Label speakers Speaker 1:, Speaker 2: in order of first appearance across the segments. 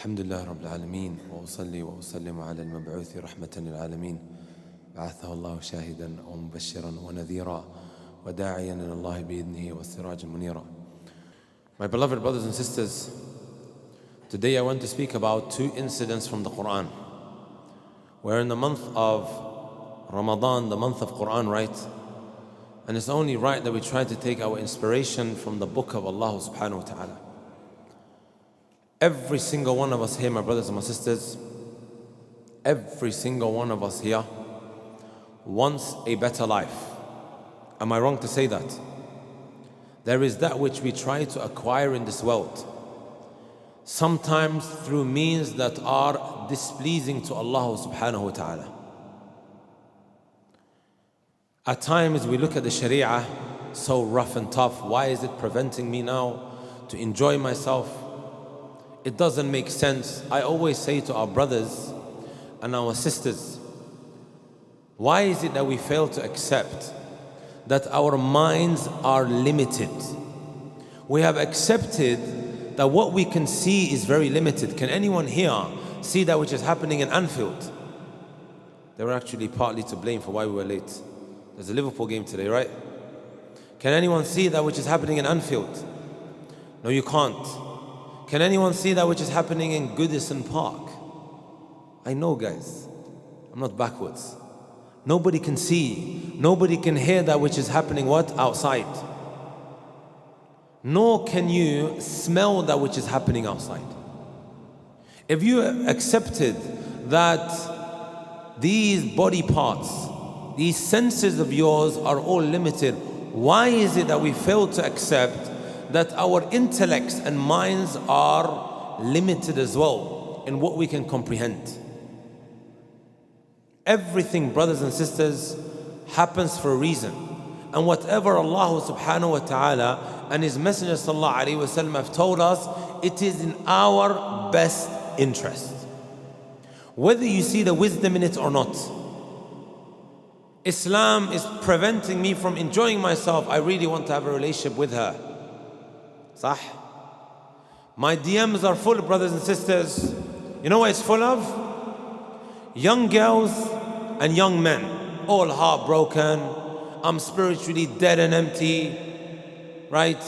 Speaker 1: الحمد لله رب العالمين وأصلي وأسلم على المبعوث رحمة للعالمين بعثه الله شاهدا ومبشرا ونذيرا وداعيا إلى الله بإذنه والسراج منيرا. My beloved brothers and sisters, today I want to speak about two incidents from the Quran. We're in the month of Ramadan, the month of Quran, right? And it's only right that we try to take our inspiration from the book of Allah subhanahu wa ta'ala. Every single one of us here, my brothers and my sisters, every single one of us here wants a better life. Am I wrong to say that? There is that which we try to acquire in this world, sometimes through means that are displeasing to Allah subhanahu wa ta'ala. At times we look at the Sharia, so rough and tough. Why is it preventing me now to enjoy myself? It doesn't make sense. I always say to our brothers and our sisters, why is it that we fail to accept that our minds are limited? We have accepted that what we can see is very limited. Can anyone here see that which is happening in Anfield? They were actually partly to blame for why we were late. There's a Liverpool game today, right? Can anyone see that which is happening in Anfield? No, you can't. Can anyone see that which is happening in Goodison Park? I know, guys. I'm not backwards. Nobody can see, nobody can hear that which is happening what? Outside. Nor can you smell that which is happening outside. If you accepted that these body parts, these senses of yours are all limited, why is it that we fail to accept that our intellects and minds are limited as well in what we can comprehend? Everything, brothers and sisters, happens for a reason. And whatever Allah subhanahu wa ta'ala and His Messenger sallallahu alayhi wa sallam have told us, it is in our best interest. Whether you see the wisdom in it or not. Islam is preventing me from enjoying myself. I really want to have a relationship with her. Sah? My DMs are full, brothers and sisters. You know what it's full of? Young girls and young men, all heartbroken. I'm spiritually dead and empty, right?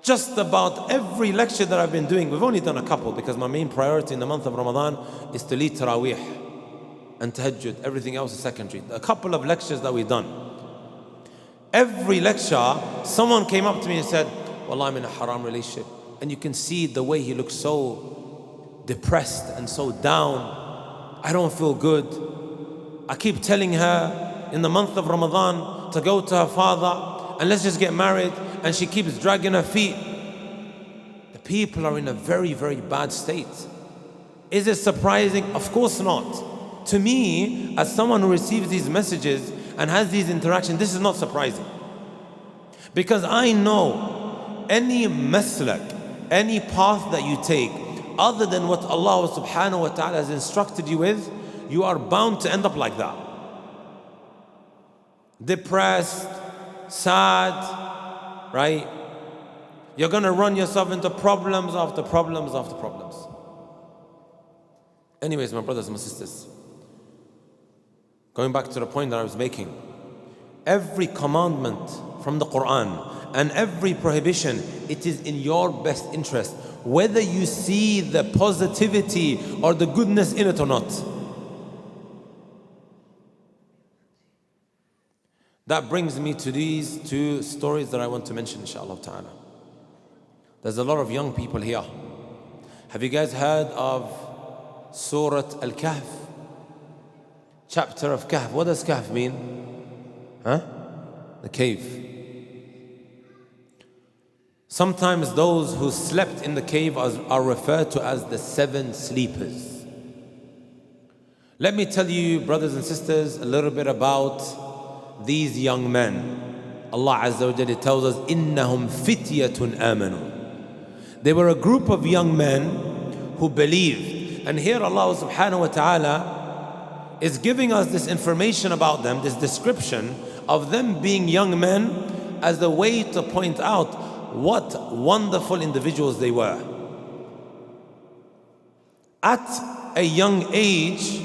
Speaker 1: Just about every lecture that I've been doing, we've only done a couple because my main priority in the month of Ramadan is to lead Taraweeh and Tahajjud. Everything else is secondary. A couple of lectures that we've done. Every lecture, someone came up to me and said, "Wallah, I'm in a haram relationship." And you can see the way he looks so depressed and so down. I don't feel good. I keep telling her in the month of Ramadan to go to her father and let's just get married, and she keeps dragging her feet. The people are in a very, very bad state. Is it surprising? Of course not. To me, as someone who receives these messages and has these interactions, this is not surprising. Because I know any maslak, any path that you take, other than what Allah subhanahu wa ta'ala has instructed you with, you are bound to end up like that. Depressed, sad, right? You're going to run yourself into problems after problems after problems. Anyways, my brothers and my sisters, going back to the point that I was making, every commandment from the Quran and every prohibition, it is in your best interest, whether you see the positivity or the goodness in it or not. That brings me to these two stories that I want to mention, inshallah ta'ala. There's a lot of young people here. Have you guys heard of Surah Al-Kahf? Chapter of Kahf. What does Kahf mean? The cave. Sometimes those who slept in the cave are referred to as the 7 sleepers. Let me tell you, brothers and sisters, a little bit about these young men. Allah Azza wa Jalla tells us, إِنَّهُمْ فِتْيَةٌ آمَنُوا. They were a group of young men who believed. And here Allah subhanahu wa ta'ala is giving us this information about them, this description of them being young men, as a way to point out what wonderful individuals they were. At a young age,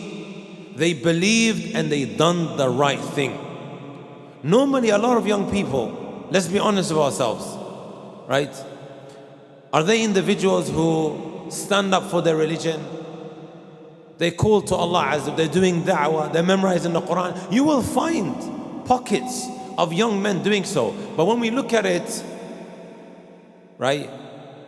Speaker 1: they believed and they done the right thing. Normally, a lot of young people, let's be honest with ourselves, right? Are they individuals who stand up for their religion? They call to Allah as if they're doing da'wah, they're memorizing the Quran. You will find pockets of young men doing so. But when we look at it, right,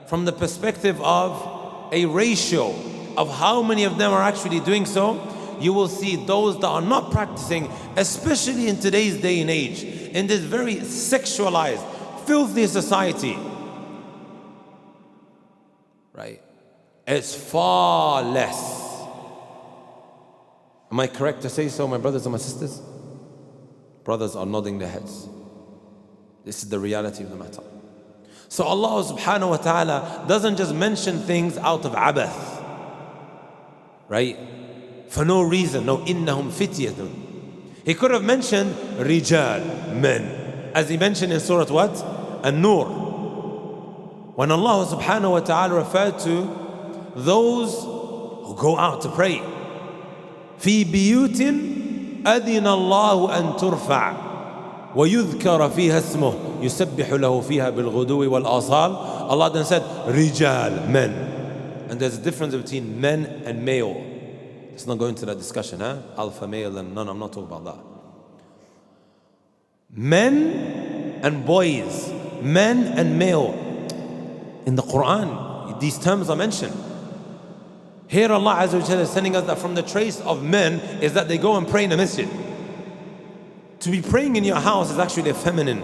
Speaker 1: from the perspective of a ratio of how many of them are actually doing so, you will see those that are not practicing, especially in today's day and age, in this very sexualized, filthy society, right? It's far less. Am I correct to say so, my brothers and my sisters? Brothers are nodding their heads. This is the reality of the matter. So Allah subhanahu wa ta'ala doesn't just mention things out of abath, right? For no reason. No, innahum fityatun. He could have mentioned rijal, men, as he mentioned in Surah what? An-Nur. When Allah subhanahu wa ta'ala referred to those who go out to pray. في بيوت أذن الله أن ترفع ويذكر فيها اسمه يسبح له فيها بالغدو والآصال. Allah then said rijal, men. And there's a difference between men and male. Let's not go into that discussion, huh? Alpha male and no, I'm not talking about that. Men and boys, men and male. In the Quran, these terms are mentioned. Here Allah Azza wa Jalla is telling us that from the trace of men is that they go and pray in the masjid. To be praying in your house is actually a feminine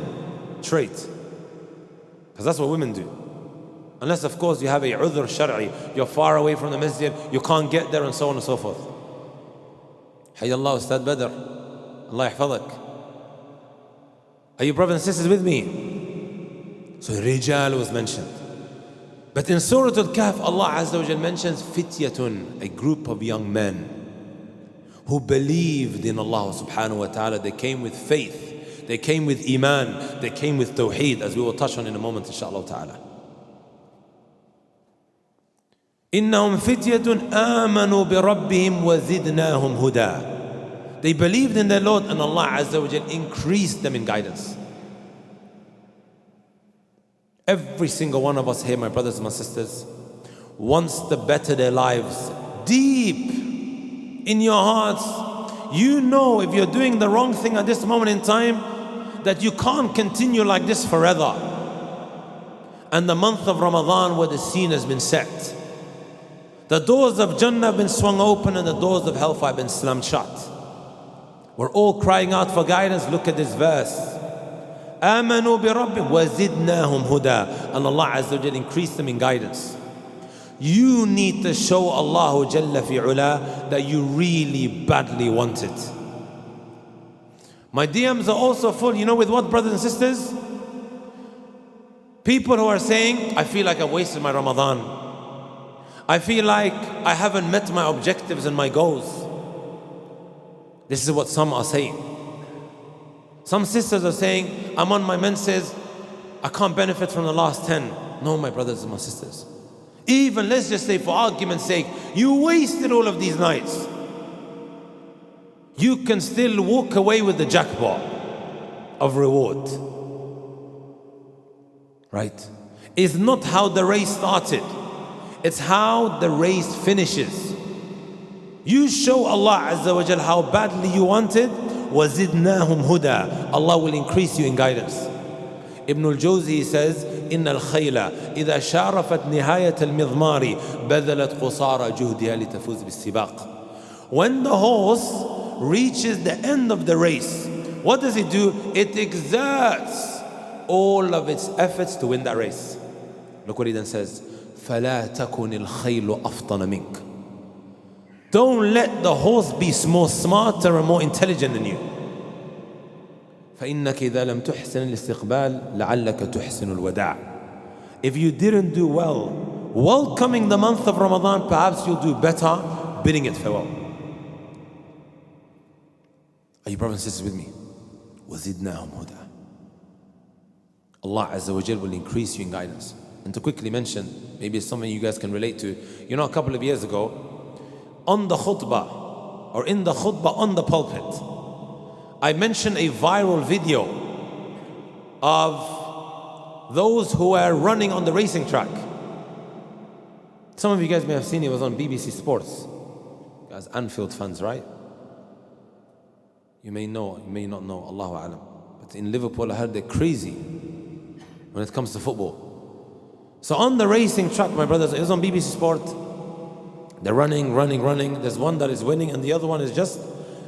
Speaker 1: trait, because that's what women do. Unless of course you have a udhr shar'i, you're far away from the masjid, you can't get there, and so on and so forth. Hayyallah Ustadth Badr, Allah yahfadak. Are you brothers and sisters with me? So rijal was mentioned. But in Surah Al-Kahf, Allah Azza wa Jal mentions fityatun, a group of young men who believed in Allah subhanahu wa ta'ala. They came with faith, they came with iman, they came with tawheed, as we will touch on in a moment, inshaAllah ta'ala. إِنَّهُمْ فِتْيَةٌ آمَنُوا بِرَبِّهِمْ وَزِدْنَاهُمْ هُدًى. They believed in their Lord, and Allah Azza wa Jal increased them in guidance. Every single one of us here, my brothers and my sisters, wants to better their lives. Deep in your hearts, you know if you're doing the wrong thing at this moment in time, that you can't continue like this forever. And the month of Ramadan, where the scene has been set, the doors of Jannah have been swung open and the doors of hellfire have been slammed shut. We're all crying out for guidance. Look at this verse. آمنوا بربهم وزدناهم هدى. And Allah Azza wa Jalla increased them in guidance. You need to show Allah Jalla fi ula that you really badly want it. My DMs are also full, you know with what, brothers and sisters? People who are saying, I feel like I've wasted my Ramadan. I feel like I haven't met my objectives and my goals. This is what some are saying. Some sisters are saying, I'm on my menses, I can't benefit from the last 10. No, my brothers and my sisters. Even, let's just say for argument's sake, you wasted all of these nights. You can still walk away with the jackpot of reward. Right? It's not how the race started. It's how the race finishes. You show Allah Azza wa Jal how badly you want it, وَزِدْنَاهُمْ هُدًى. Allah will increase you in guidance. Ibn al-Jawzi says, إِنَّ الْخَيْلَ إِذَا شَارَفَتْ نِهَايَةَ الْمِضْمَارِ بَذَلَتْ قُصَارَ جُهْدِهَا لِتَفُوزِ بِالسِّبَاقِ. When the horse reaches the end of the race, what does it do? It exerts all of its efforts to win that race. Look what he then says, فَلَا تَكُنِ الْخَيْلُ أَفْطَنَ مِنْكَ. Don't let the horse be more smarter and more intelligent than you. فإنك إذا لم تحسن الاستقبال لعلك تحسن الوداع. If you didn't do well welcoming the month of Ramadan, perhaps you'll do better bidding it farewell. Are you brothers and sisters with me? وَزِدْنَاهُمْ هُدًى. Allah Azza wa Jal will increase you in guidance. And to quickly mention, maybe it's something you guys can relate to. You know, a couple of years ago, on the khutbah, or in the khutbah on the pulpit, I mentioned a viral video of those who were running on the racing track. Some of you guys may have seen it, was on BBC Sports. You guys, Anfield fans, right? You may know, you may not know, Allahu A'lam. But in Liverpool, I heard they're crazy when it comes to football. So on the racing track, my brothers, it was on BBC Sport. They're running. There's one that is winning and the other one is just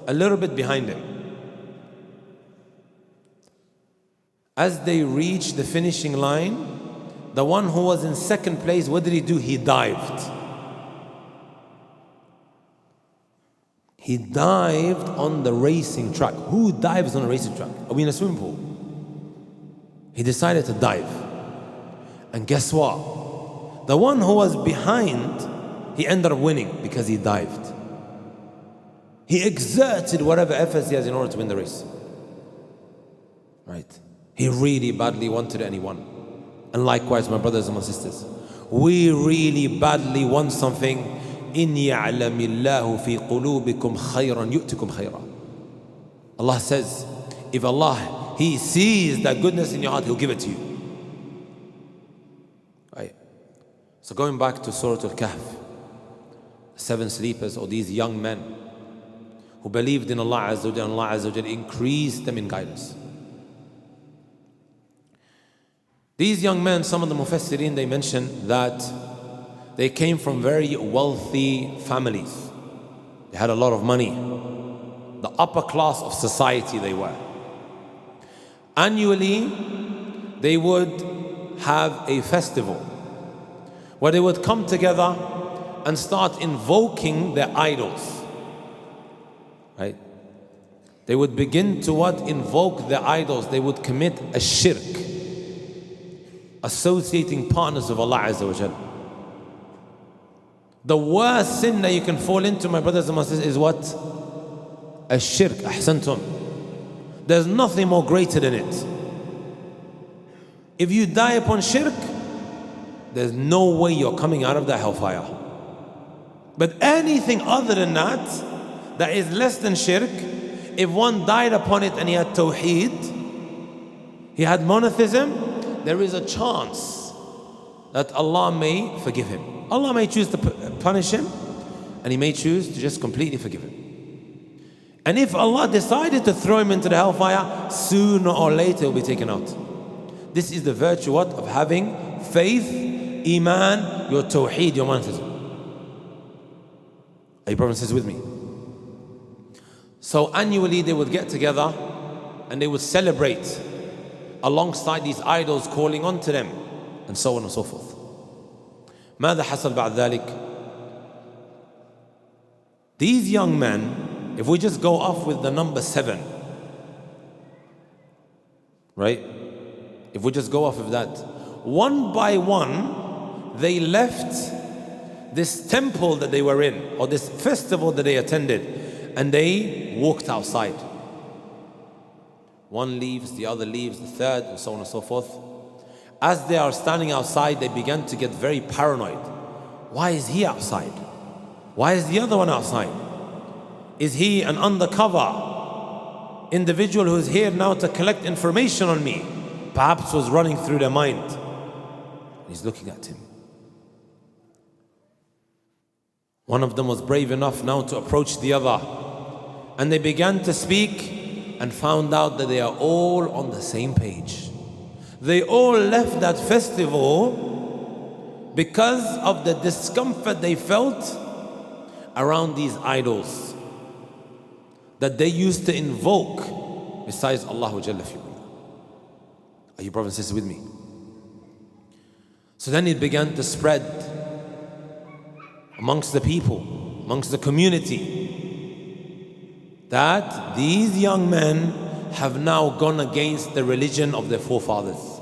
Speaker 1: a little bit behind him. As they reached the finishing line, the one who was in second place, what did he do? He dived. He dived on the racing track. Who dives on a racing track? Are we in a swimming pool? He decided to dive. And guess what? The one who was behind, he ended up winning because he dived. He exerted whatever efforts he has in order to win the race. Right? He really badly wanted it and he won. And likewise, my brothers and my sisters, we really badly want something. إِنْ يَعْلَمِ اللَّهُ فِي قُلُوبِكُمْ خَيْرًا يُؤْتِكُمْ خَيْرًا. Allah says, if Allah, He sees that goodness in your heart, He'll give it to you. Right? So going back to Surah Al-Kahf, the 7 sleepers, or these young men who believed in Allah Azza wa Jalla, and Allah Azza wa Jalla increased them in guidance. These young men, some of the Mufassirin, they mention that they came from very wealthy families. They had a lot of money. The upper class of society they were. Annually, they would have a festival where they would come together and start invoking their idols. Right? They would begin to invoke their idols. They would commit a shirk, associating partners of Allah Azza wa Jalla. The worst sin that you can fall into, my brothers and my sisters, is what? A shirk. Ahsantum. There's nothing more greater than it. If you die upon shirk, there's no way you're coming out of the hellfire. But anything other than that is less than shirk, if one died upon it and he had tawheed, he had monotheism, there is a chance that Allah may forgive him. Allah may choose to punish him, and He may choose to just completely forgive him. And if Allah decided to throw him into the hellfire, sooner or later he'll be taken out. This is the virtue of having faith, iman, your tawheed, your monotheism. Are you brothers and sisters with me? So annually they would get together and they would celebrate alongside these idols, calling on to them, and so on and so forth. ماذا حصل بعد ذلك? These young men, if we just go off with the number 7, right? If we just go off of that, one by one, they left this temple that they were in, or this festival that they attended, and they walked outside. One leaves, the other leaves, the third, and so on and so forth. As they are standing outside, they began to get very paranoid. Why is he outside? Why is the other one outside? Is he an undercover individual who is here now to collect information on me? Perhaps was running through their mind. He's looking at him. One of them was brave enough now to approach the other, and they began to speak and found out that they are all on the same page. They all left that festival because of the discomfort they felt around these idols that they used to invoke besides Allah Jalla fi'ala. Are you brothers and sisters with me? So then it began to spread amongst the people, amongst the community, that these young men have now gone against the religion of their forefathers.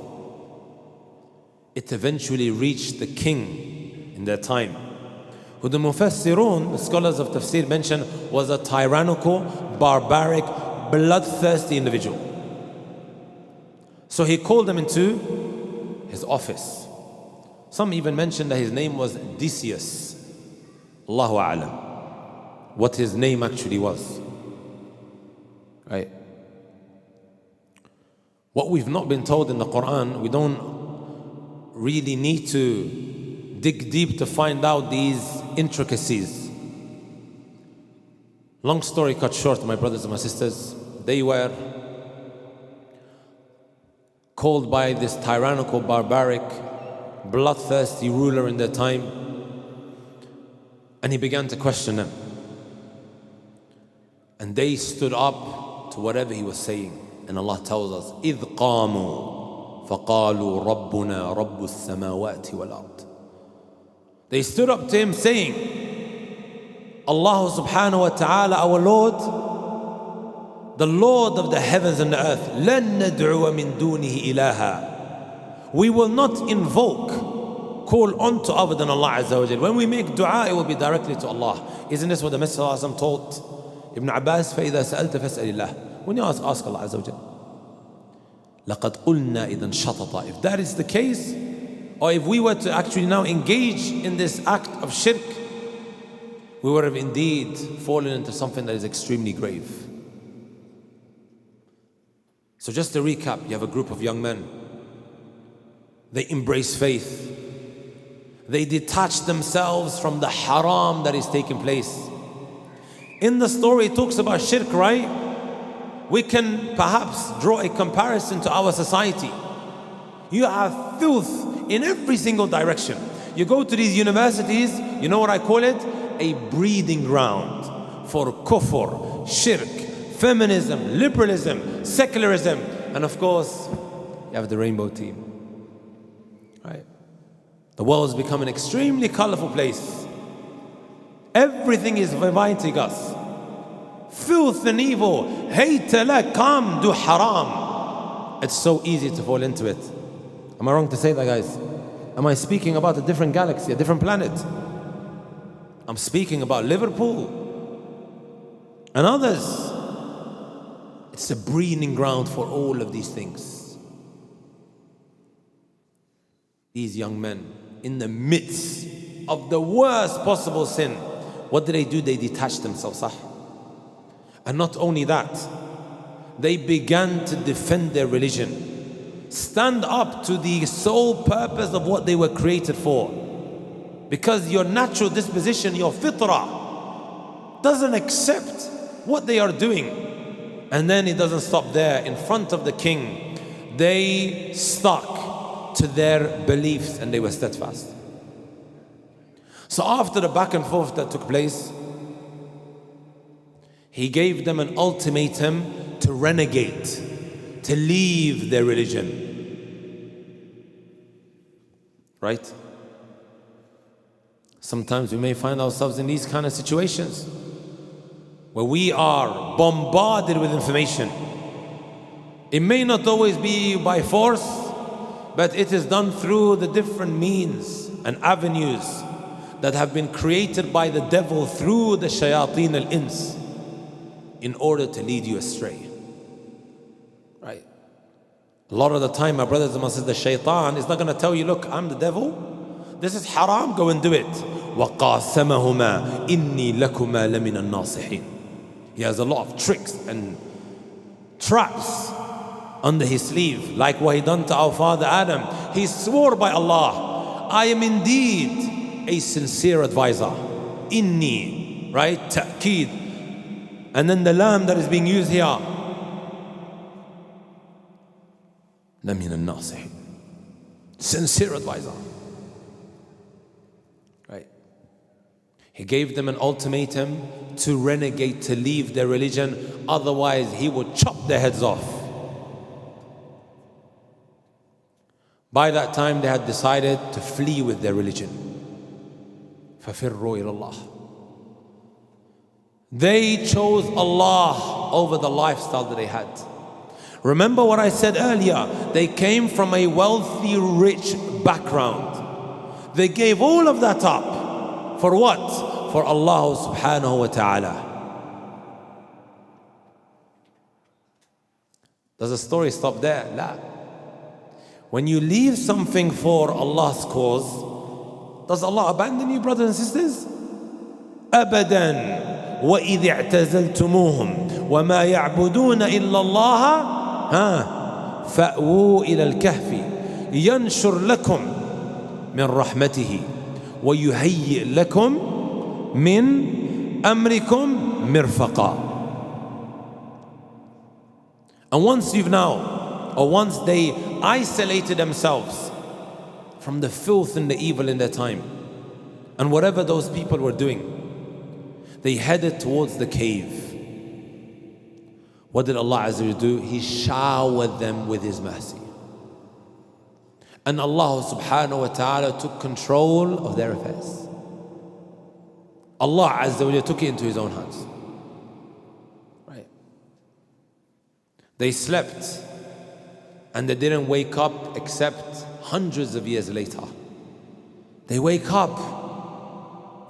Speaker 1: It eventually reached the king in their time, who the Mufassirun, the scholars of Tafsir, mention was a tyrannical, barbaric, bloodthirsty individual. So he called them into his office. Some even mention that his name was Decius. Allahu A'lam. what his name actually was. Right? What we've not been told in the Quran, we don't really need to dig deep to find out these intricacies. Long story cut short, my brothers and my sisters, they were called by this tyrannical, barbaric, bloodthirsty ruler in their time, and he began to question them. And they stood up to whatever he was saying. And Allah tells us, إِذْ قَامُوا فَقَالُوا رَبُّنَا رَبُّ السَّمَاوَاتِ وَالْأَرْضِ. They stood up to him saying, Allah subhanahu wa ta'ala, our Lord, the Lord of the heavens and the earth, لَن نَدْعُوَ مِن دُونِهِ إِلَهًا. We will not invoke, call on to other than Allah Azza wa Jal. When we make dua, it will be directly to Allah. Isn't this what the Messenger of Allah taught Ibn Abbas? فَإِذَا سَأَلْتَ فَاسْأَلِ اللَّهِ. When you ask Allah Azza wa Jal. لَقَدْ قُلْنَا إِذًا شَطَطًا. If that is the case, or if we were to actually now engage in this act of shirk, we would have indeed fallen into something that is extremely grave. So just to recap, you have a group of young men. They embrace faith. They detach themselves from the haram that is taking place. In the story it talks about shirk, right? We can perhaps draw a comparison to our society. You have filth in every single direction. You go to these universities, you know what I call it? A breeding ground for kufr, shirk, feminism, liberalism, secularism, and of course, you have the rainbow team. Right? The world has become an extremely colorful place. Everything is inviting us. Filth and evil. Hayt lak, come, do haram. It's so easy to fall into it. Am I wrong to say that, guys? Am I speaking about a different galaxy, a different planet? I'm speaking about Liverpool and others. It's a breeding ground for all of these things. These young men, in the midst of the worst possible sin, what do? They detached themselves. And not only that, they began to defend their religion, stand up to the sole purpose of what they were created for. Because your natural disposition, your fitrah, doesn't accept what they are doing. And then it doesn't stop there. In front of the king, they stuck to their beliefs and they were steadfast. So after the back and forth that took place, he gave them an ultimatum to renegade, to leave their religion. Right? Sometimes we may find ourselves in these kind of situations where we are bombarded with information. It may not always be by force, but it is done through the different means and avenues that have been created by the devil through the shayateen al-ins, in order to lead you astray. Right? A lot of the time, my brothers and my sisters, the shaitan is not going to tell you, look, I'm the devil. This is haram, go and do it. وَقَاسَمَهُمَا إِنِّي لَكُمَا لَمِنَ النَّاصِحِينَ. He has a lot of tricks and traps under his sleeve, like what he done to our father Adam. He swore by Allah, I am indeed a sincere advisor. Inni, right? Ta'keed. And then the lamb that is being used here, لَمِنَ النَّاصِحِينَ. Sincere advisor. Right? He gave them an ultimatum to renegade, to leave their religion, otherwise he would chop their heads off. By that time they had decided to flee with their religion. فَفِرُّوا إِلَى اللَّهِ. They chose Allah over the lifestyle that they had. Remember what I said earlier, they came from a wealthy, rich background. They gave all of that up. For what? For Allah subhanahu wa ta'ala. Does the story stop there? La. When you leave something for Allah's cause, does Allah abandon you, brothers and sisters? Abadan. وإذ اعتزلتموهم وما يعبدون إلا الله فأووا إلى الكهف ينشر لكم من رحمته ويهيئ لكم من أمركم مرفقا. And once they isolated themselves from the filth and the evil in their time, and whatever those people were doing, they headed towards the cave. What did Allah Azza wa Jalla do? He showered them with His mercy. And Allah subhanahu wa ta'ala took control of their affairs. Allah Azza wa Jalla took it into His own hands. Right? They slept and they didn't wake up except hundreds of years later. They wake up,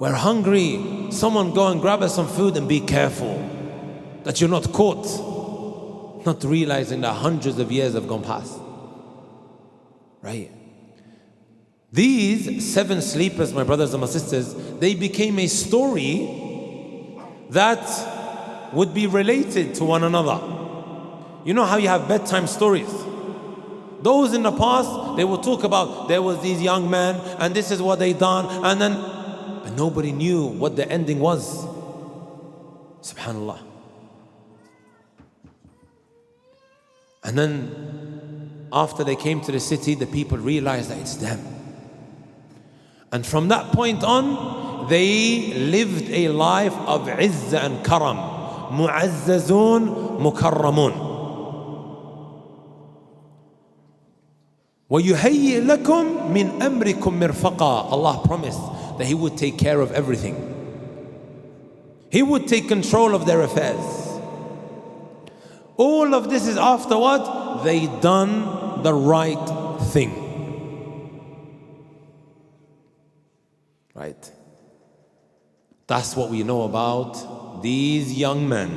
Speaker 1: we're hungry, someone go and grab us some food, and be careful that you're not caught, not realizing that hundreds of years have gone past. Right? These 7 sleepers, my brothers and my sisters, they became a story that would be related to one another. You know how you have bedtime stories? Those in the past, they will talk about there was these young men and this is what they done, and nobody knew what the ending was. Subhanallah. And then after they came to the city, the people realized that it's them. And from that point on, they lived a life of izzah and karam. Mu'azzazun, mukarramun. وَيُهَيِّئْ لَكُمْ مِنْ أَمْرِكُمْ مِرْفَقًا. Allah promised that He would take care of everything. He would take control of their affairs. All of this is after what? They done the right thing. Right? That's what we know about these young men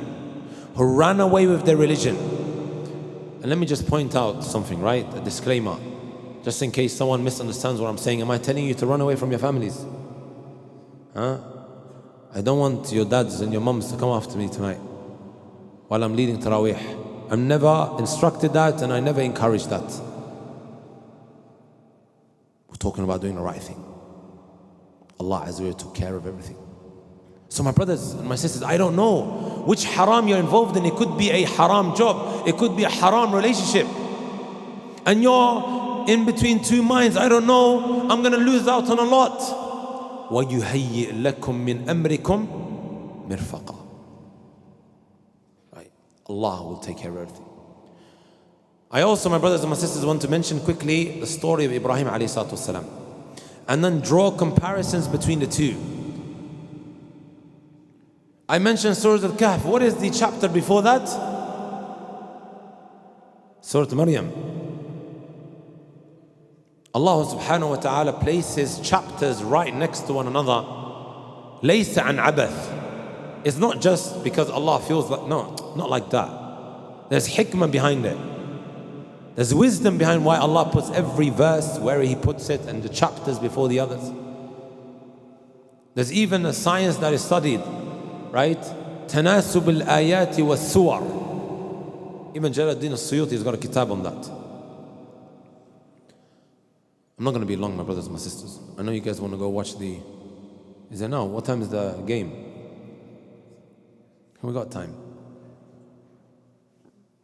Speaker 1: who ran away with their religion. And let me just point out something, right? A disclaimer. Just in case someone misunderstands what I'm saying. Am I telling you to run away from your families? I don't want your dads and your mums to come after me tonight while I'm leading Taraweeh. I'm never instructed that, and I never encouraged that. We're talking about doing the right thing. Allah Azza wa Jalla took care of everything. So my brothers and my sisters, I don't know which haram you're involved in. It could be a haram job. It could be a haram relationship. And you're in between two minds. I don't know. I'm going to lose out on a lot. وَيُهَيِّئْ لَكُم مِّنْ أَمْرِكُمْ مِرْفَقًا. Right. Allah will take care of everything. I also, my brothers and my sisters, want to mention quickly the story of Ibrahim alayhi salatu wasalam, and then draw comparisons between the two. I mentioned Surah Al-Kahf. What is the chapter before that? Surah Maryam. Allah subhanahu wa ta'ala places chapters right next to one another. Laysa an abath. It's not just because Allah feels like, no, not like that. There's hikmah behind it. There's wisdom behind why Allah puts every verse where He puts it and the chapters before the others. There's even a science that is studied, right? Tanasub al-ayati was-suwar. Even Jalaluddin al-Suyuti has got a kitab on that. I'm not going to be long, my brothers and my sisters. I know you guys want to go watch the... Is there now? What time is the game? We got time.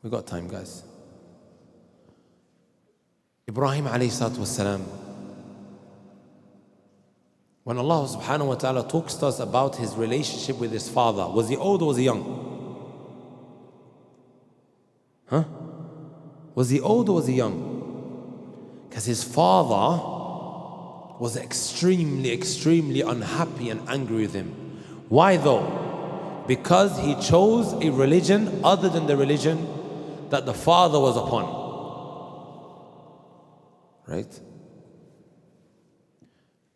Speaker 1: We got time, guys. Ibrahim alayhi salatu wasalam. When Allah subhanahu wa ta'ala talks to us about his relationship with his father, was he old or was he young? Was he old or was he young? Because his father was extremely unhappy and angry with him. Why though? Because he chose a religion other than the religion that the father was upon. Right?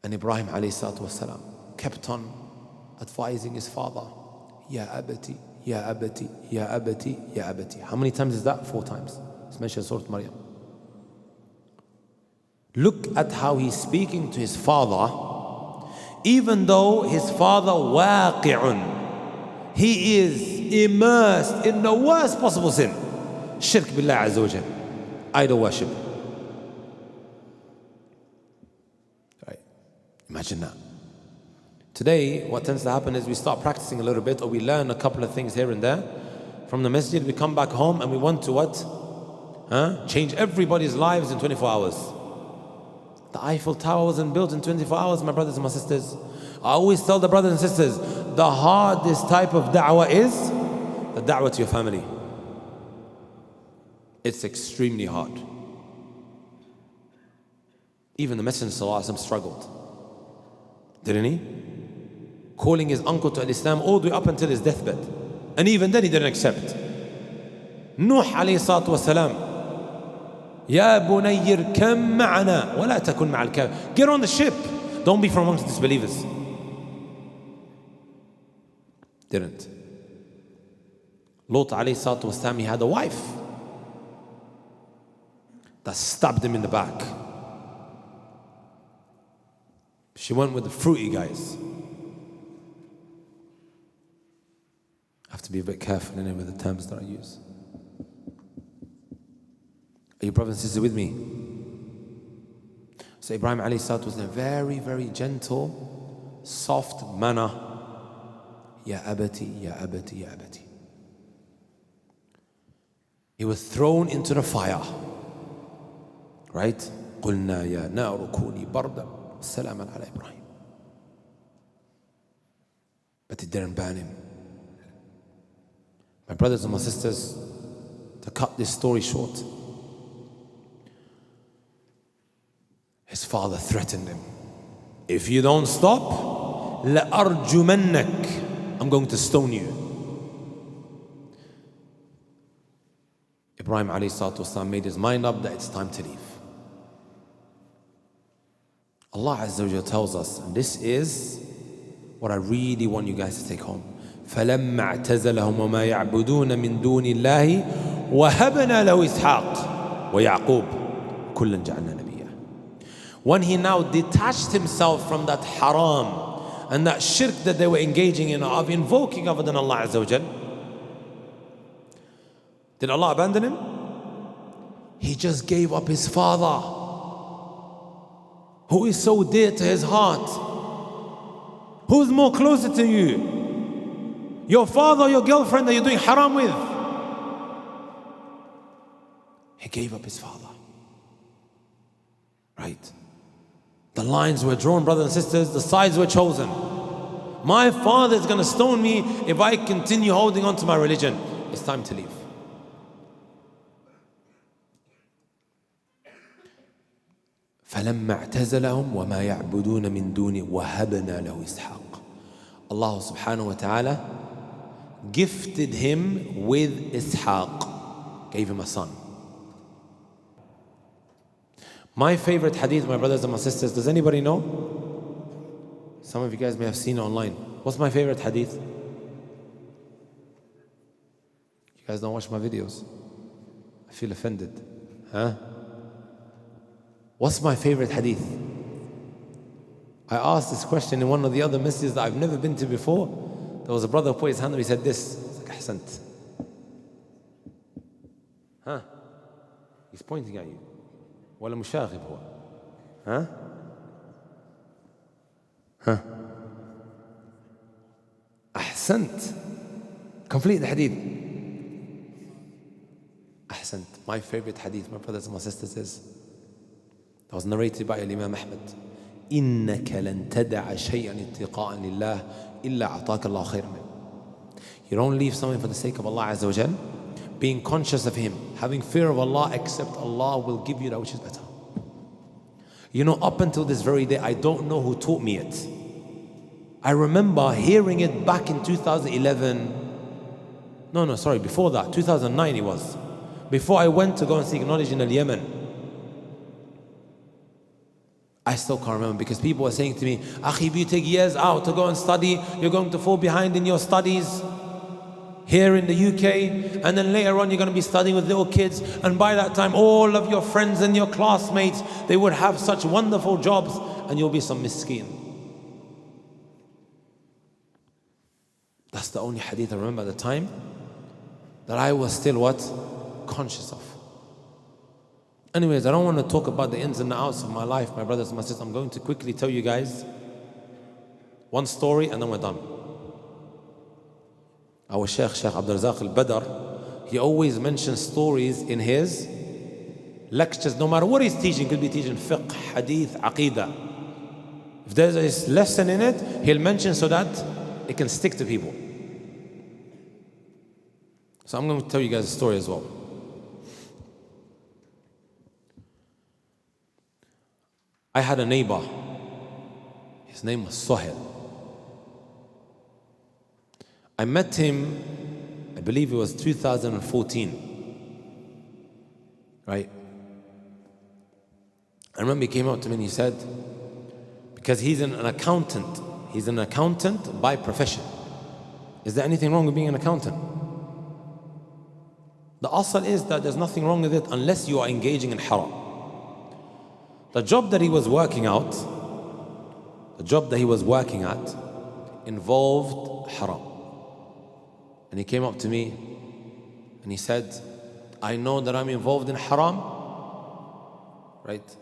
Speaker 1: And Ibrahim alayhi salatu wasalam kept on advising his father, Ya abati, Ya abati, Ya abati, Ya abati. How many times is that? 4 times. It's mentioned in Surah Maryam. Look at how he's speaking to his father, even though his father waqi'un. he is immersed in the worst possible sin. Shirk billah azza wa jal. Idol worship. Right. Imagine that. Today, what tends to happen is we start practicing a little bit, or we learn a couple of things here and there from the masjid. We come back home and we want to what? Change everybody's lives in 24 hours. The Eiffel Tower wasn't built in 24 hours, my brothers and my sisters. I always tell the brothers and sisters, the hardest type of da'wah is the da'wah to your family. It's extremely hard. Even the Messenger sallallahu alaihi wasallam struggled. Didn't he? Calling his uncle to Islam all the way up until his deathbed. And even then he didn't accept. Nuh alayhi salatu wasalam. Ya bunayyir kam ma'ana wa la takun ma'al kafir. Get on the ship. Don't be from amongst disbelievers. Didn't. Lot alayhi salatu wasalam, he had a wife that stabbed him in the back. She went with the fruity guys. I have to be a bit careful with the terms that I use. Are you brothers and sisters with me? So Ibrahim alayhi salatu was in a very, very gentle, soft manner. Ya abati, ya abati, ya abati. He was thrown into the fire. Right? قُلْنَا يَا نَارُ كُونِي بَرْدًا سَلَامًا عَلَى إِبْرَاهِيمَ. But it didn't burn him. My brothers and my sisters, to cut this story short, his father threatened him. If you don't stop, لَأَرْجُمَنَّكَ, I'm going to stone you. Ibrahim alayhi salatu wasalam made his mind up that it's time to leave. Allah Azza wa Jalla tells us, and this is what I really want you guys to take home. فَلَمَّا اعْتَزَلَهُمْ وَمَا يَعْبُدُونَ مِن دُونِ اللَّهِ وَهَبْنَا لَهُ إِسْحَاقَ وَيَعْقُوبَ كُلًّا جَعَلْنَا نَبِيًّا. When he now detached himself from that haram and that shirk that they were engaging in of invoking other than Allah Azza wa Jalla, did Allah abandon him? He just gave up his father, who is so dear to his heart. Who's more closer to you? Your father or your girlfriend that you're doing haram with? He gave up his father. Right? The lines were drawn, brothers and sisters, the sides were chosen. My father is going to stone me if I continue holding on to my religion. It's time to leave. فَلَمَّا اعْتَزَلَهُمْ وَمَا يَعْبُدُونَ مِن دُونِ وَهَبْنَا لَهُ إِسْحَاقَ. Allah subhanahu wa ta'ala gifted him with Ishaq, gave him a son. My favorite hadith, my brothers and my sisters, does anybody know? Some of you guys may have seen it online. What's my favorite hadith? You guys don't watch my videos. I feel offended. Huh? What's my favorite hadith? I asked this question in one of the other masjids that I've never been to before. There was a brother who put his hand up, he said this. I was like, Ahsant. Huh? He's pointing at you. ولا مشاغب هو. Huh? Huh? Ahsant. Complete the hadith. Ahsant. My favorite hadith, my brothers and my sisters, is that was narrated by Imam Ahmad. إِنَّكَ لَن تَدَعَ شَيْئًا اتِّقَاءً لِلَّهِ إِلَّا أَعْطَاكَ اللَّهُ خَيْرًا مِنْهُ. You don't leave something for the sake of Allah Azza wa Jal, being conscious of Him, having fear of Allah, except Allah will give you that which is better. You know, up until this very day, I don't know who taught me it. I remember hearing it back in 2011. Before that, 2009 it was. Before I went to go and seek knowledge in Yemen. I still can't remember, because people were saying to me, Akhi, if you take years out to go and study, you're going to fall behind in your studies here in the UK, and then later on you're going to be studying with little kids, and by that time all of your friends and your classmates, they would have such wonderful jobs, and you'll be some miskeen. That's the only hadith I remember at the time that I was still what? Conscious of. Anyways, I don't want to talk about the ins and the outs of my life, my brothers and my sisters. I'm going to quickly tell you guys one story and then we're done. Our Sheikh Abdul Razak al-Badr, he always mentions stories in his lectures, no matter what he's teaching. Could be teaching fiqh, hadith, aqidah. If there's a lesson in it, he'll mention so that it can stick to people. So I'm going to tell you guys a story as well. I had a neighbor. His name was Sohail. I met him, I believe it was 2014. Right? I remember he came up to me and he said, because he's an accountant. He's an accountant by profession. Is there anything wrong with being an accountant? The asal is that there's nothing wrong with it unless you are engaging in haram. The job that he was working at involved haram. And he came up to me and he said, I know that I'm involved in haram, right?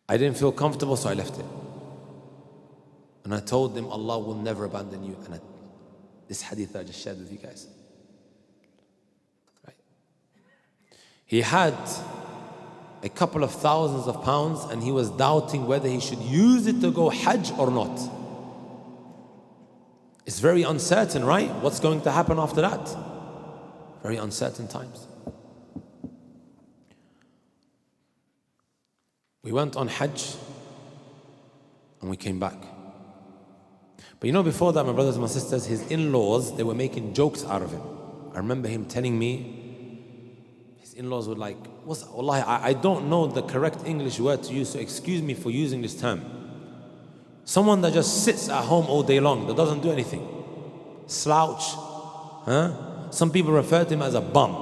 Speaker 1: I didn't feel comfortable, so I left it. And I told him, Allah will never abandon you. And this hadith I just shared with you guys. Right? He had a couple of thousands of pounds and he was doubting whether he should use it to go Hajj or not. It's very uncertain, right? What's going to happen after that? Very uncertain times. We went on Hajj and we came back. But you know, before that, my brothers and my sisters, his in-laws, they were making jokes out of him. I remember him telling me, his in-laws were like, Wallahi, I don't know the correct English word to use, so excuse me for using this term. Someone that just sits at home all day long, that doesn't do anything. Slouch. Huh? Some people refer to him as a bum.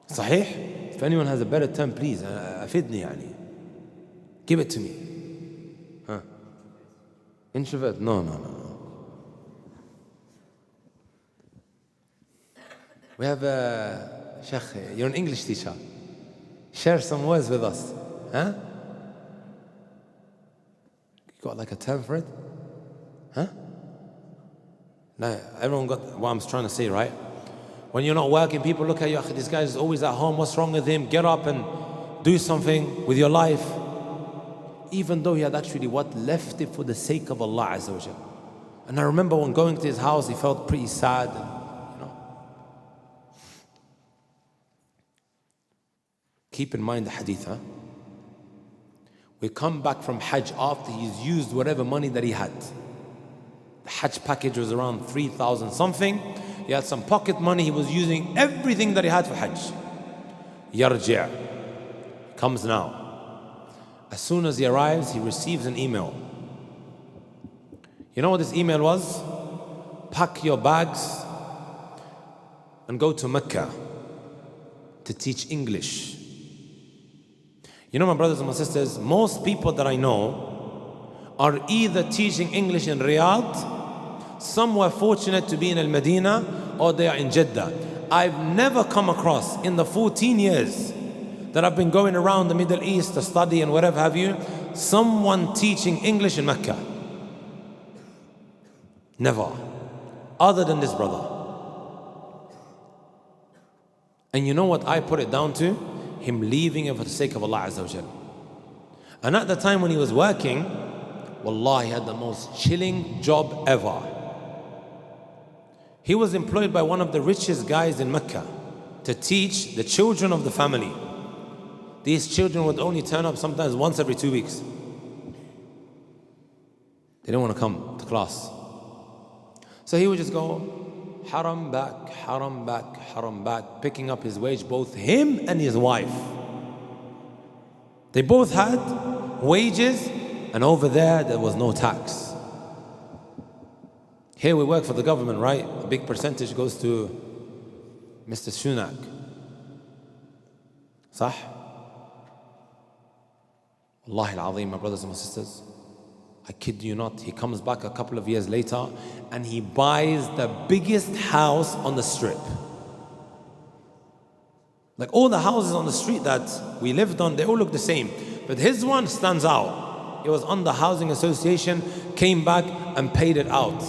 Speaker 1: Sahih? If anyone has a better term, please, afidni yani. Give it to me. Huh? Introvert? No. We have a Sheikh, you're an English teacher. Share some words with us. Huh? You got like a term for it? Huh? No, everyone got what I'm trying to say, right? When you're not working, people look at you, this guy is always at home, what's wrong with him? Get up and do something with your life. Even though he had actually left it for the sake of Allah Azza wa Jal. And I remember when going to his house, he felt pretty sad. And, keep in mind the hadith, huh? We come back from Hajj after he's used whatever money that he had. The Hajj package was around 3,000 something. He had some pocket money. He was using everything that he had for Hajj. Yarji' comes now. As soon as he arrives, he receives an email. You know what this email was? Pack your bags and go to Mecca to teach English. You know, my brothers and my sisters, most people that I know are either teaching English in Riyadh, some were fortunate to be in Al-Madinah, or they are in Jeddah. I've never come across in the 14 years that I've been going around the Middle East to study and whatever have you, someone teaching English in Mecca. Never. Other than this brother. And you know what I put it down to? Him leaving it for the sake of Allah Azza wa Jal. And at the time when he was working, wallah, he had the most chilling job ever. He was employed by one of the richest guys in Mecca to teach the children of the family. These children would only turn up sometimes once every 2 weeks. They didn't want to come to class. So he would just go, haram back, haram back, haram back, picking up his wage, both him and his wife. They both had wages, and over there was no tax. Here we work for the government, right? A big percentage goes to Mr. Sunak. Sah? Wallahi al-Azim, my brothers and my sisters, I kid you not, he comes back a couple of years later and he buys the biggest house on the strip. Like all the houses on the street that we lived on, they all look the same. But his one stands out. It was on the housing association, came back and paid it out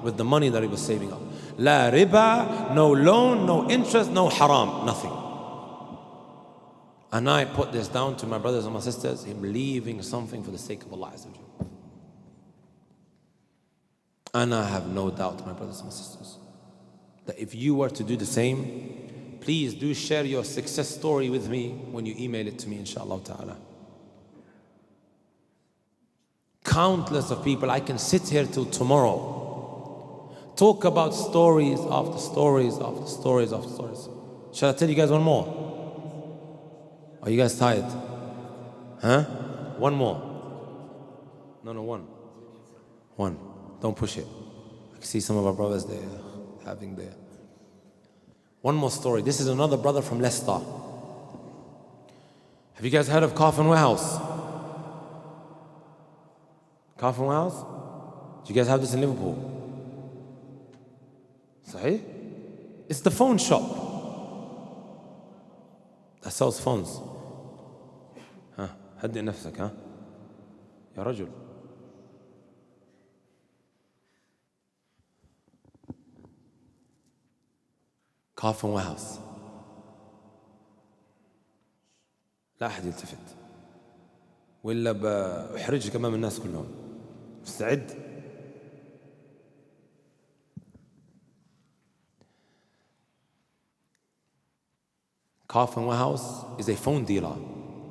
Speaker 1: with the money that he was saving up. La riba, no loan, no interest, no haram, nothing. And I put this down to my brothers and my sisters, him leaving something for the sake of Allah Azza wa Jalla. And I have no doubt, my brothers and my sisters, that if you were to do the same, please do share your success story with me when you email it to me, inshallah ta'ala. Countless of people, I can sit here till tomorrow, talk about stories after stories after stories after stories. Shall I tell you guys one more? Are you guys tired? Huh? One more. No, one. One. Don't push it. I can see some of our brothers there having their... One more story. This is another brother from Leicester. Have you guys heard of Coffin Warehouse? Coffin Warehouse? Do you guys have this in Liverpool? Sahih? It's the phone shop that sells phones. ها هدئ نفسك ها يا رجل. Coffin Warehouse. لا أحد يلتفت وإلا بأحرجك أمام الناس كلهم. مستعد؟ Coffin Warehouse is a phone dealer,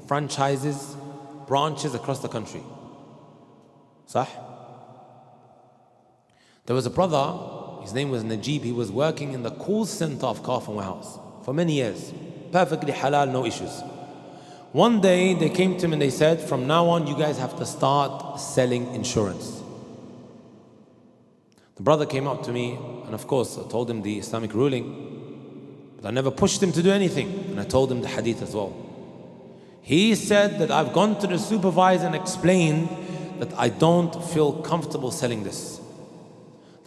Speaker 1: franchises, branches across the country. صح? There was a brother, his name was Najib, he was working in the call center of Coffin Warehouse for many years. Perfectly halal, no issues. One day they came to him and they said, from now on you guys have to start selling insurance. The brother came up to me and of course I told him the Islamic ruling. I never pushed him to do anything, and I told him the hadith as well. He said that I've gone to the supervisor and explained that I don't feel comfortable selling this.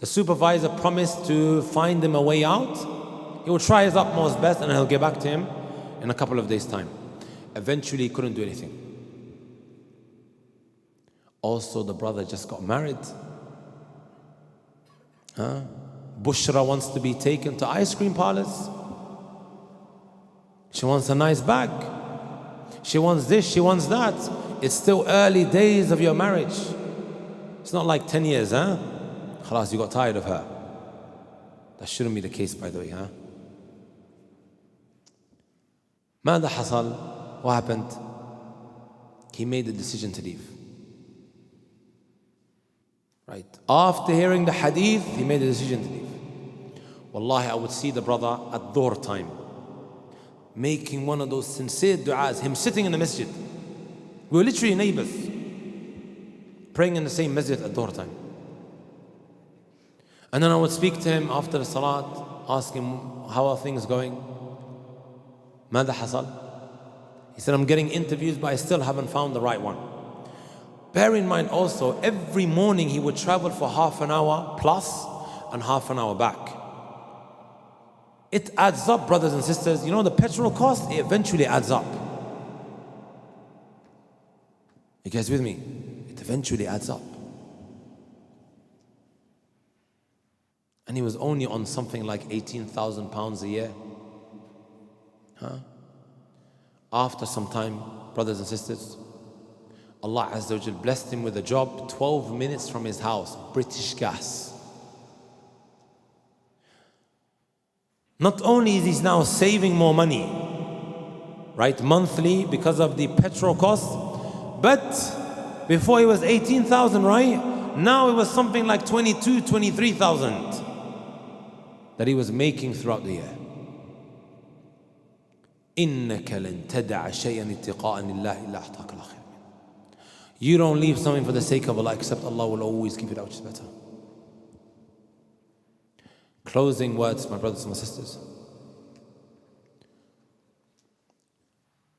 Speaker 1: The supervisor promised to find him a way out. He will try his utmost best and he'll get back to him in a couple of days' time. Eventually he couldn't do anything. Also, the brother just got married. Bushra wants to be taken to ice cream parlors. She wants a nice bag. She wants this, she wants that. It's still early days of your marriage. It's not like 10 years, huh? Khalas, you got tired of her. That shouldn't be the case, by the way, huh? ماذا حصل? What happened? He made the decision to leave. Right. After hearing the hadith, he made the decision to leave. Wallahi, I would see the brother at dhuhr time, making one of those sincere du'as, him sitting in the masjid. We were literally neighbors, praying in the same masjid at dhuhr time. And then I would speak to him after the salat, ask him, how are things going? ماذا حصل? He said, I'm getting interviews, but I still haven't found the right one. Bear in mind also, every morning he would travel for half an hour plus and half an hour back. It adds up, brothers and sisters. You know the petrol cost, it eventually adds up. You guys with me? It eventually adds up. And he was only on something like 18,000 pounds a year. After some time, brothers and sisters, Allah Azza wa Jal blessed him with a job 12 minutes from his house, British Gas. Not only is he now saving more money, right, monthly because of the petrol cost, but before it was 18,000, right? Now it was something like 22, 23,000 that he was making throughout the year. إِنَّكَ لَن تَدَعَ شَيْئًا اتِّقَاءً لِلَّهِ إِلَّا أَعْطَاكَ اللَّهُ خَيْرًا. You don't leave something for the sake of Allah, except Allah will always give it out which is better. Closing words, my brothers and my sisters.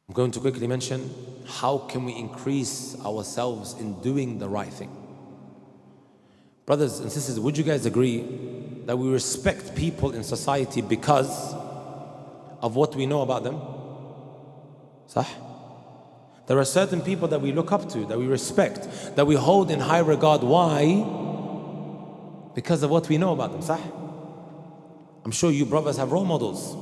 Speaker 1: I'm going to quickly mention how can we increase ourselves in doing the right thing. Brothers and sisters, would you guys agree that we respect people in society because of what we know about them? Sah? There are certain people that we look up to, that we respect, that we hold in high regard. Why? Because of what we know about them. Sah? I'm sure you brothers have role models.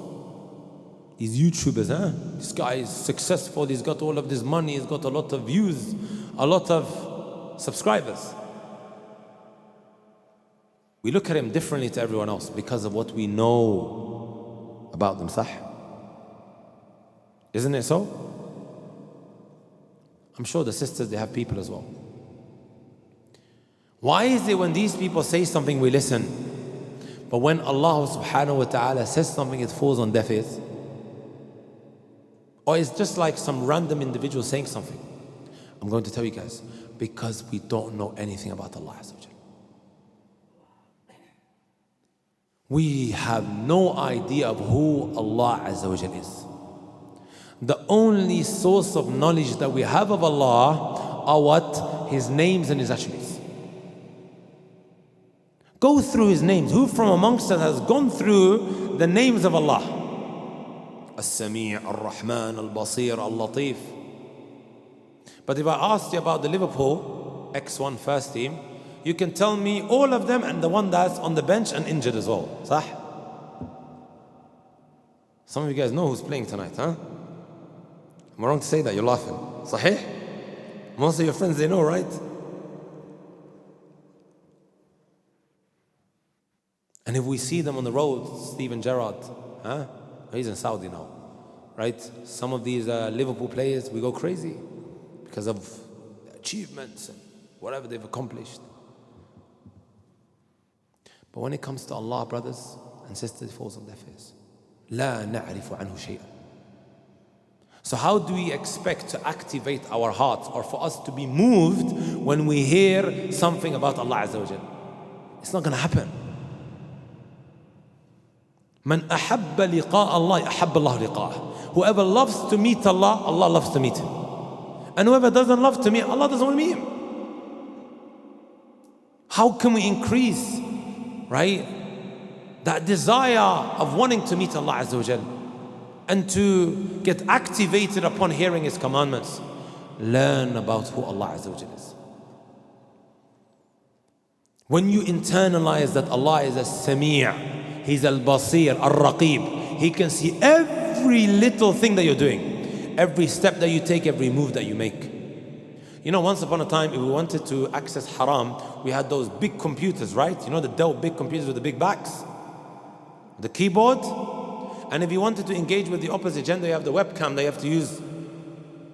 Speaker 1: These YouTubers, This guy is successful, he's got all of this money, he's got a lot of views, a lot of subscribers. We look at him differently to everyone else because of what we know about them. Sah? Isn't it so? I'm sure the sisters, they have people as well. Why is it when these people say something we listen, but when Allah subhanahu wa ta'ala says something it falls on deaf ears? Or it's just like some random individual saying something? I'm going to tell you guys, because we don't know anything about Allah Azza wa Jal. We have no idea of who Allah Azza wa Jal is. The only source of knowledge that we have of Allah are what? His names and His attributes. Go through His names. Who from amongst us has gone through the names of Allah? As-Sami', Al-Rahman, Al-Basir, Al-Latif. But if I asked you about the Liverpool X1 first team, you can tell me all of them and the one that's on the bench and injured as well. Sah? Some of you guys know who's playing tonight, huh? Am I wrong to say that? You're laughing. Sahih? Most of your friends, they know, right? And if we see them on the road, Steven Gerrard, he's in Saudi now, right? Some of these Liverpool players, we go crazy because of achievements and whatever they've accomplished. But when it comes to Allah, brothers and sisters, it falls on deaf ears. لا نعرف عنه شيئا. So how do we expect to activate our hearts or for us to be moved when we hear something about Allah Azza wa Jal? It's not going to happen. من أحب لقاء الله أحب الله لقاءه. Whoever loves to meet Allah, Allah loves to meet him. And whoever doesn't love to meet, Allah doesn't want to meet him. How can we increase, right, that desire of wanting to meet Allah Azza wa Jal and to get activated upon hearing His commandments? Learn about who Allah Azza wa Jal is. When you internalize that Allah is As-Sami', He's Al-Basir, Al-Raqib, He can see every little thing that you're doing, every step that you take, every move that you make. You know, once upon a time, if we wanted to access haram, we had those big computers, right? You know the Dell big computers with the big backs, the keyboard. And if you wanted to engage with the opposite gender, you have the webcam that you have to use.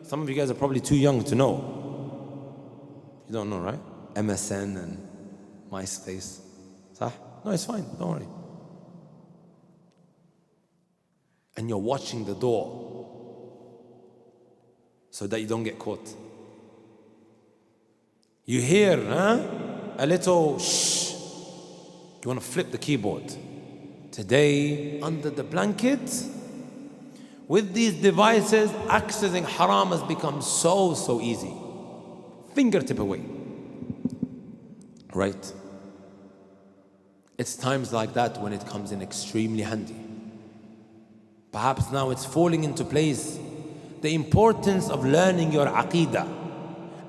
Speaker 1: Some of you guys are probably too young to know. You don't know, right? MSN and MySpace. Sah? No, it's fine, don't worry. And you're watching the door so that you don't get caught. You hear, a little shh. You want to flip the keyboard. Today, under the blanket, with these devices, accessing haram has become so easy. Fingertip away. Right? It's times like that when it comes in extremely handy. Perhaps now it's falling into place. The importance of learning your aqeedah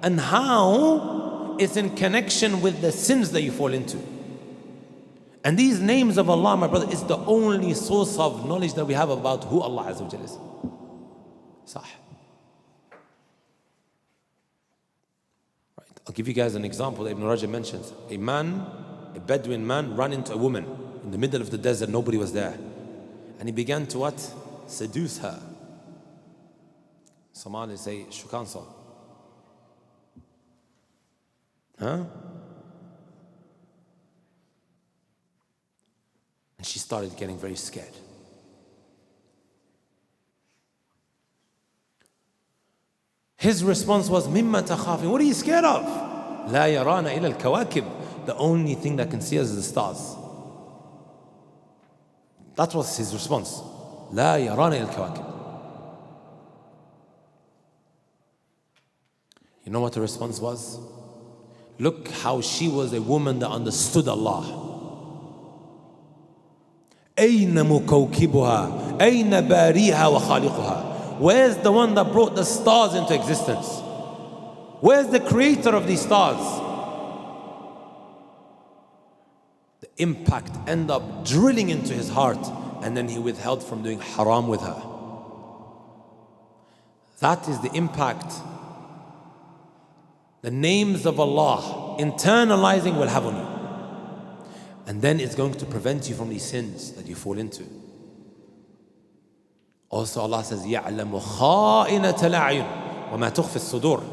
Speaker 1: and how it's in connection with the sins that you fall into. And these names of Allah, my brother, is the only source of knowledge that we have about who Allah Azza wa Jalla is. Sah. Right. I'll give you guys an example that Ibn Rajab mentions. A Bedouin man ran into a woman in the middle of the desert, nobody was there. And he began to what? Seduce her. Somalis say, shukansa. And she started getting very scared. His response was, Mimma takhafin. What are you scared of? La yarana ila al-kawakib. The only thing that can see us is the stars. That was his response. La yarana ila al-kawakib. You know what the response was? Look how she was a woman that understood Allah. أين مكوكبها أين باريها وخالقها. Where's the one that brought the stars into existence? Where's the creator of these stars? The impact ended up drilling into his heart, and then he withheld from doing haram with her. That is the impact the names of Allah internalizing will have on you. And then it's going to prevent you from these sins that you fall into. Also Allah says, يَعْلَمُ خَائِنَةَ الْأَعْيُنِ وَمَا تُخْفِي الصُّدُورِ.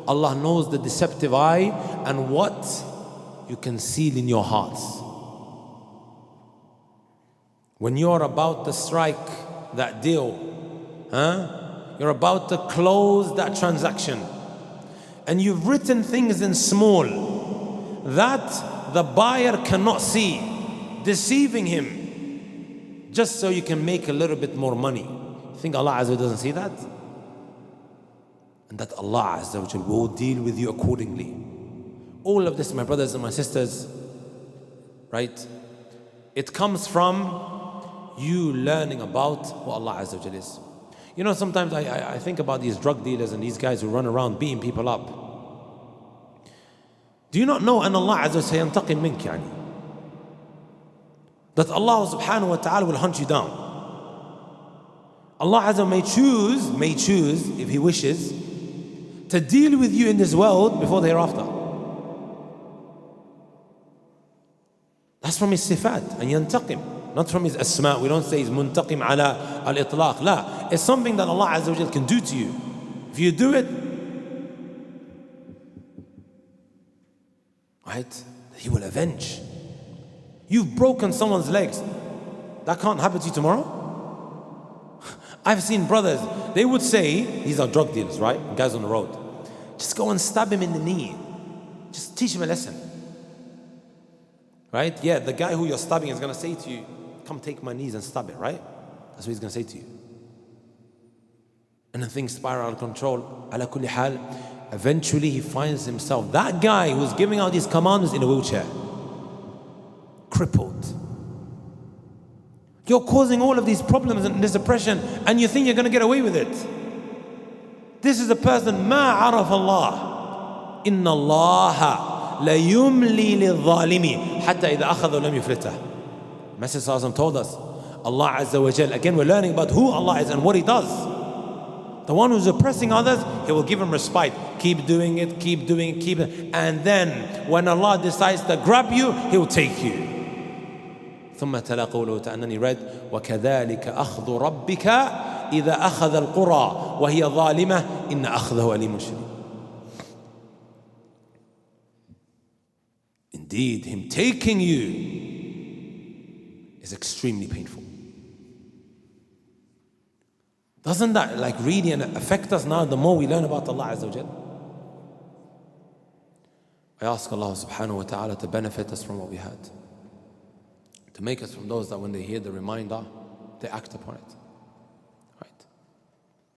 Speaker 1: Allah knows the deceptive eye and what you conceal in your hearts. When you're about to strike that deal, you're about to close that transaction, and you've written things in small that the buyer cannot see, deceiving him just so you can make a little bit more money. You think Allah Azza wa Jalla doesn't see that? And that Allah Azza wa Jalla will deal with you accordingly. All of this, my brothers and my sisters, right? It comes from you learning about what Allah Azza wa Jalla is. You know, sometimes I think about these drug dealers and these guys who run around beating people up. Do you not know أن Allah عز وجل سينتقم منك يعني? That Allah subhanahu wa ta'ala will hunt you down. Allah Azza may choose, if He wishes, to deal with you in this world before the hereafter. That's from His sifat, and yantaqim, not from His asma. We don't say He's muntaqim ala al-itlaq. La, it's something that Allah Azza wa Jal can do to you. If you do it, right, He will avenge. You've broken someone's legs. That can't happen to you tomorrow. I've seen brothers, they would say, these are drug dealers, right? Guys on the road. Just go and stab him in the knee. Just teach him a lesson. Right? Yeah, the guy who you're stabbing is going to say to you, come take my knees and stab it, right? That's what he's going to say to you. And then things spiral out of control. Ala kulli hal, eventually he finds himself, that guy who's giving out these commands, in a wheelchair. Crippled. You're causing all of these problems and this oppression, and you think you're going to get away with it. This is a person, ما عرف الله إن الله لا يملي للظالم حتى إذا أخذ لم يفلته. Messenger told us, Allah Azza wa Jal, again we're learning about who Allah is and what He does. The one who's oppressing others, He will give him respite. Keep doing it, keep doing it, keep it. And then when Allah decides to grab you, He will take you. ثم تلا قوله تعالى, and then he read, وَكَذَلِكَ أَخْذُ رَبِّكَ إِذَا أَخَذَ الْقُرَى وَهِيَ ظَالِمَةٌ إِنَّ أَخْذَهُ أَلِيمٌ شَدِيدٌ. Indeed, Him taking you is extremely painful. Doesn't that like really affect us now the more we learn about Allah Azza wa Jal? I ask Allah subhanahu wa ta'ala to benefit us from what we heard, to make us from those that when they hear the reminder, they act upon it.